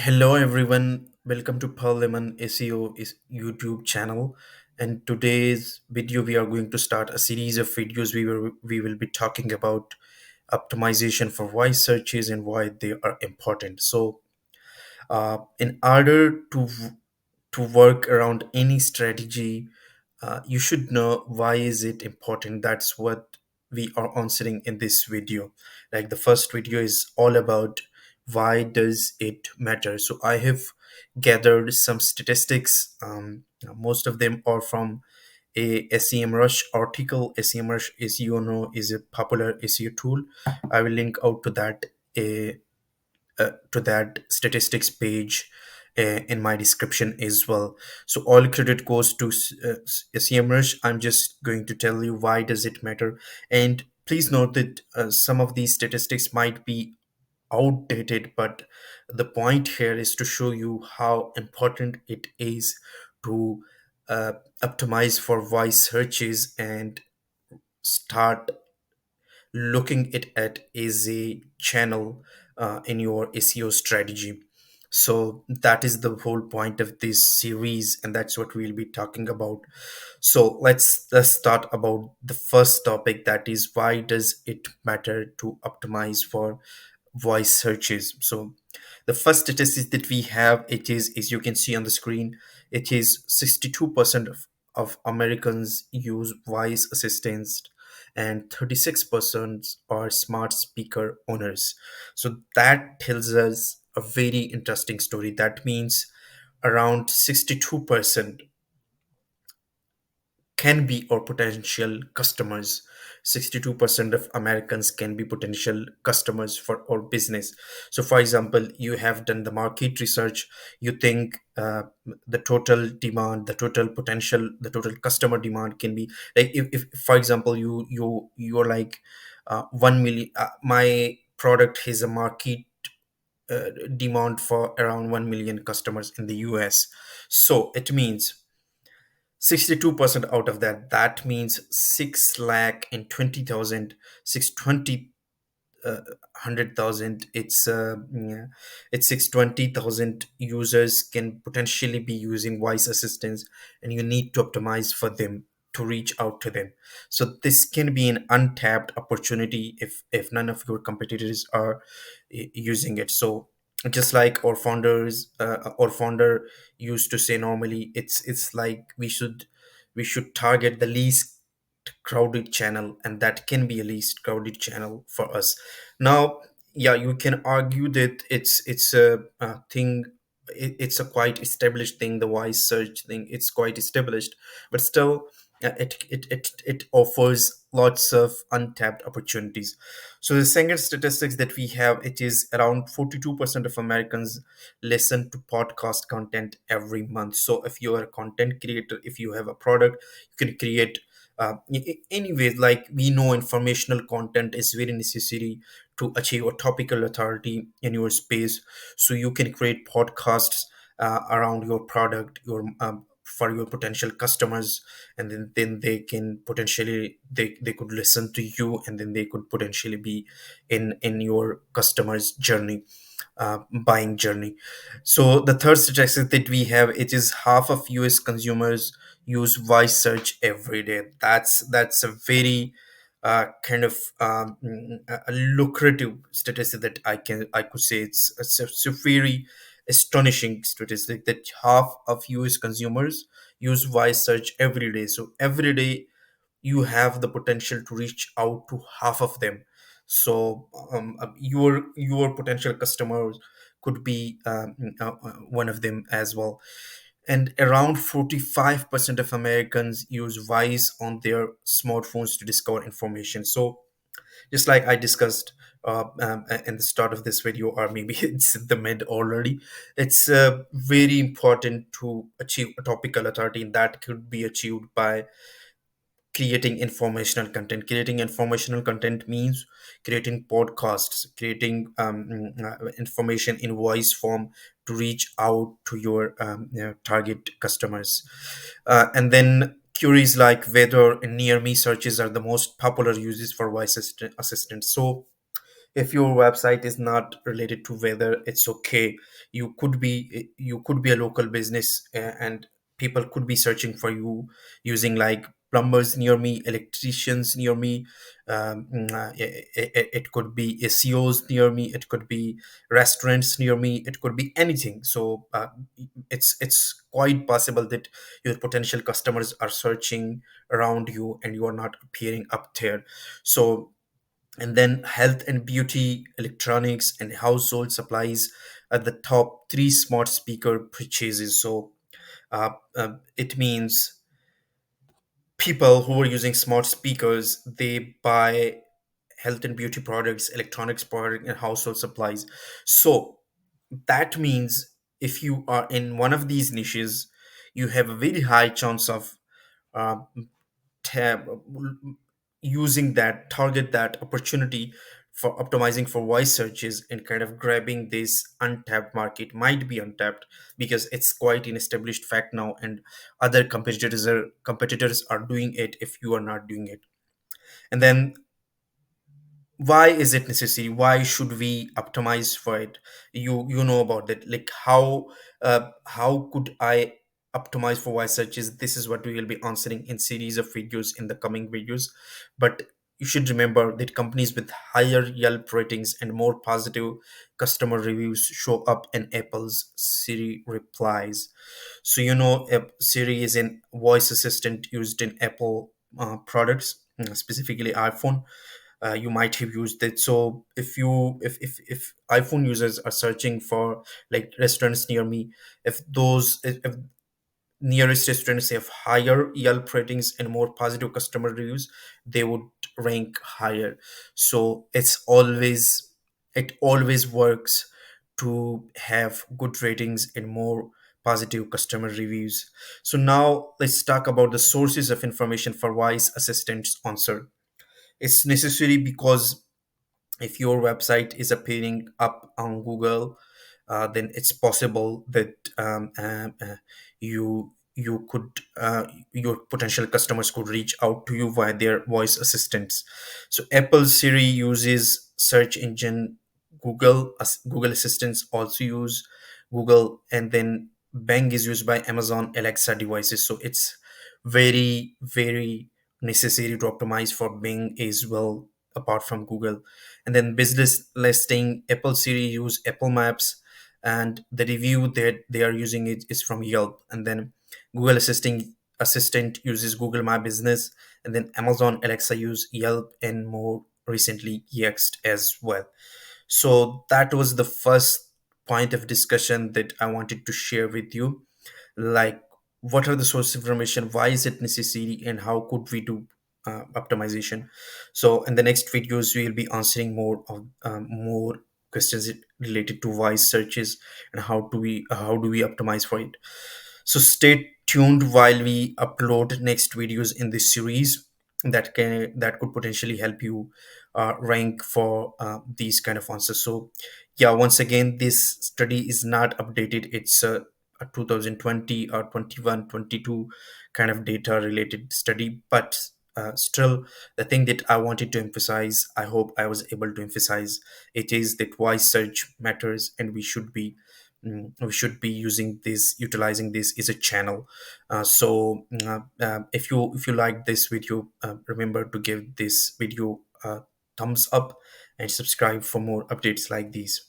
Hello everyone, welcome to Parliament SEO is YouTube channel. And today's video we are going to start a series of videos. We will be talking about optimization for voice searches and why they are important. In order to work around any strategy, you should know why is it important. That's what we are answering in this video. Like the first video is all about why does it matter. So I have gathered some statistics. Most of them are from a SEMrush article. SEMrush, as you know, is a popular SEO tool. I will link out to that statistics page in my description as well. So all credit goes to SEMrush. I'm just going to tell you why does it matter. And please note that some of these statistics might be outdated, but the point here is to show you how important it is to uh, optimize for voice searches and start looking it at as a channel in your SEO strategy. So that is the whole point of this series, and that's what we'll be talking about. So let's start about the first topic, that is why does it matter to optimize for voice searches. So the first statistic that we have, it is, as you can see on the screen, it is 62% of Americans use voice assistants and 36% are smart speaker owners. So that tells us a very interesting story. That means around 62% can be or potential customers. 62% of Americans can be potential customers for our business. So for example, you have done the market research. You think the total demand, the total potential, the total customer demand can be like, if for example you're like 1 million, my product has a market demand for around 1 million customers in the US. So it means 62% out of that, that means 6 lakh and 20,000, 620 100,000. It's 620,000 users can potentially be using voice assistants, and you need to optimize for them to reach out to them. So this can be an untapped opportunity if none of your competitors are using it. So just like our founder used to say, normally it's like we should target the least crowded channel, and that can be a least crowded channel for us. Now, yeah, you can argue that it's a thing, it's a quite established thing, the voice search thing, it's quite established, but still it offers lots of untapped opportunities. So the second statistics that we have, it is around 42% of Americans listen to podcast content every month. So if you are a content creator, if you have a product, you can create anyways, like we know informational content is very necessary to achieve a topical authority in your space. So you can create podcasts around your product, your for your potential customers, and then they can potentially they could listen to you, and then they could potentially be in your customers journey, buying journey. So the third statistic that we have, it is half of US consumers use voice search every day. That's a very kind of a lucrative statistic that I could say. It's a very astonishing statistic that half of US consumers use voice search every day. So every day you have the potential to reach out to half of them. So your potential customers could be one of them as well. And around 45% of Americans use voice on their smartphones to discover information. So just like I discussed in the start of this video, or maybe it's in the mid already, it's very important to achieve a topical authority, and that could be achieved by creating informational content. Creating informational content means creating podcasts, creating information in voice form to reach out to your target customers. And then queries like whether and near me searches are the most popular uses for voice assistant. So If your website is not related to weather, it's okay. You could be a local business, and people could be searching for you using like plumbers near me, electricians near me. It could be SEOs near me, it could be restaurants near me, it could be anything. So it's quite possible that your potential customers are searching around you and you are not appearing up there. So, and then health and beauty, electronics, and household supplies are the top three smart speaker purchases. So it means people who are using smart speakers, they buy health and beauty products, electronics products, and household supplies. So that means if you are in one of these niches, you have a very high chance of uh, tab using that, target that opportunity for optimizing for voice searches and kind of grabbing this untapped market. Might be untapped because it's quite an established fact now, and other competitors are doing it if you are not doing it. And then, why is it necessary? Why should we optimize for it? You know about that, like how could I optimize for voice searches? This is what we will be answering in series of videos in the coming videos. But you should remember that companies with higher Yelp ratings and more positive customer reviews show up in Apple's Siri replies. So Siri is a voice assistant used in Apple products, specifically iPhone. You might have used it. So if iPhone users are searching for like restaurants near me, if nearest restaurants have higher Yelp ratings and more positive customer reviews, they would rank higher. So it always works to have good ratings and more positive customer reviews. So now let's talk about the sources of information for voice assistants answer. It's necessary because if your website is appearing up on Google, then it's possible that you could your potential customers could reach out to you via their voice assistants. So Apple Siri uses search engine Google. Google assistants also use Google, and then Bang is used by Amazon Alexa devices. So it's very very necessary to optimize for Bing as well, apart from Google. And then business listing, Apple Siri use Apple Maps, and the review that they are using it is from Yelp. And then Google assistant uses Google My Business, and then Amazon Alexa use Yelp, and more recently Yext as well. So that was the first point of discussion that I wanted to share with you. Like, what are the source information, why is it necessary, and how could we do optimization? So in the next videos we will be answering more questions related to voice searches and how do we optimize for it. So stay tuned while we upload next videos in this series that could potentially help you rank for these kind of answers. So yeah, once again, this study is not updated. It's a 2020 or 21, 22 kind of data related study, but still, the thing that I wanted to emphasize, I hope I was able to emphasize, it is that voice search matters, and we should be utilizing this as a channel. If you like this video, remember to give this video a thumbs up and subscribe for more updates like these.